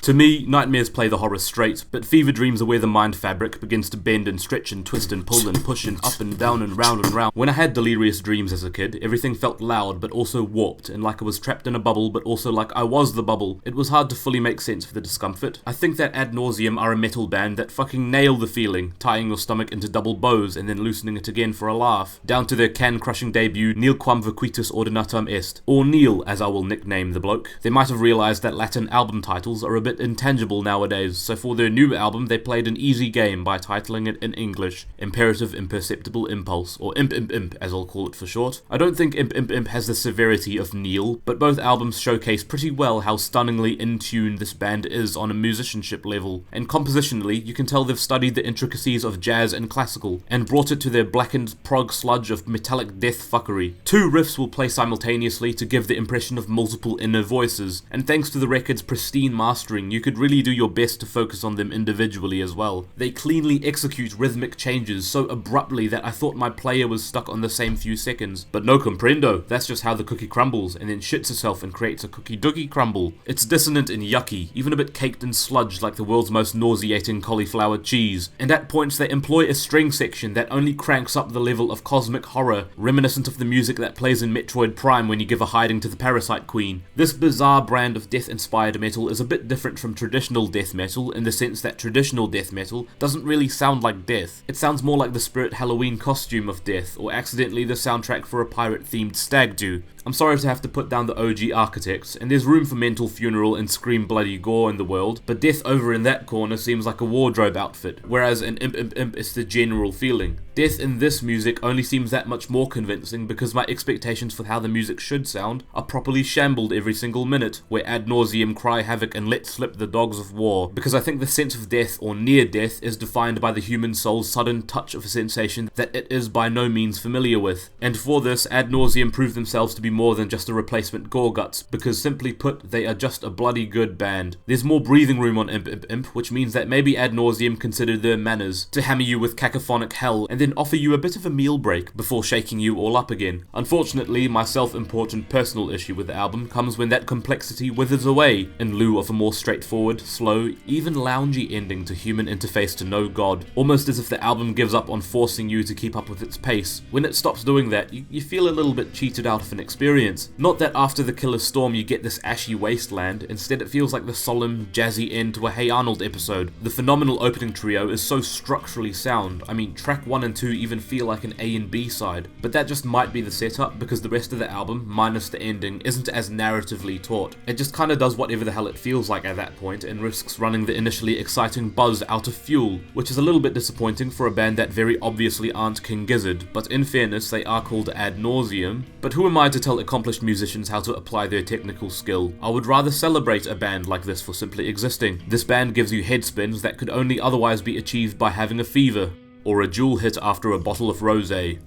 To me, nightmares play the horror straight, but fever dreams are where the mind fabric begins to bend and stretch and twist and pull and push and up and down and round and round. When I had delirious dreams as a kid, everything felt loud but also warped, and like I was trapped in a bubble but also like I was the bubble. It was hard to fully make sense for the discomfort. I think that Ad Nauseam are a metal band that fucking nail the feeling, tying your stomach into double bows and then loosening it again for a laugh, down to their can-crushing debut Nil Quam Vacuitus Ordinatum Est, or Neil as I will nickname the bloke. They might have realised that Latin album titles are a bit intangible nowadays, so for their new album they played an easy game by titling it in English, Imperative Imperceptible Impulse, or Imp as I'll call it for short. I don't think Imp has the severity of Neil, but both albums showcase pretty well how stunningly in tune this band is on a musicianship level, and compositionally you can tell they've studied the intricacies of jazz and classical, and brought it to their blackened prog sludge of metallic death fuckery. Two riffs will play simultaneously to give the impression of multiple inner voices, and thanks to the record's pristine mastering, you could really do your best to focus on them individually as well. They cleanly execute rhythmic changes so abruptly that I thought my player was stuck on the same few seconds. But no comprendo, that's just how the cookie crumbles, and then shits itself and creates a cookie dookie crumble. It's dissonant and yucky, even a bit caked in sludge like the world's most nauseating cauliflower cheese, and at points they employ a string section that only cranks up the level of cosmic horror, reminiscent of the music that plays in Metroid Prime when you give a hiding to the Parasite Queen. This bizarre brand of death-inspired metal is a bit different from traditional death metal in the sense that traditional death metal doesn't really sound like death. It sounds more like the Spirit Halloween costume of death, or accidentally the soundtrack for a pirate-themed stag do. I'm sorry to have to put down the OG architects, and there's room for mental funeral and scream bloody gore in the world, but death over in that corner seems like a wardrobe outfit, whereas in Imp is the general feeling. Death in this music only seems that much more convincing because my expectations for how the music should sound are properly shambled every single minute, where Ad Nauseam cry havoc and let slip the dogs of war, because I think the sense of death or near death is defined by the human soul's sudden touch of a sensation that it is by no means familiar with, and for this Ad Nauseam prove themselves to be more than just a replacement Gorguts, because simply put, they are just a bloody good band. There's more breathing room on Imp, which means that maybe Ad Nauseam considered their manners to hammer you with cacophonic hell and then offer you a bit of a meal break before shaking you all up again. Unfortunately, my self-important personal issue with the album comes when that complexity withers away in lieu of a more straightforward, slow, even loungy ending to human interface to no god, almost as if the album gives up on forcing you to keep up with its pace. When it stops doing that, you feel a little bit cheated out of an experience. Not that after the Killer Storm you get this ashy wasteland, instead it feels like the solemn, jazzy end to a Hey Arnold episode. The phenomenal opening trio is so structurally sound. I mean, track 1 and 2 even feel like an A and B side, but that just might be the setup because the rest of the album, minus the ending, isn't as narratively taut. It just kinda does whatever the hell it feels like at that point and risks running the initially exciting buzz out of fuel, which is a little bit disappointing for a band that very obviously aren't King Gizzard, but in fairness they are called Ad Nauseam. But who am I to tell accomplished musicians how to apply their technical skill? I would rather celebrate a band like this for simply existing. This band gives you head spins that could only otherwise be achieved by having a fever, or a jewel hit after a bottle of rosé.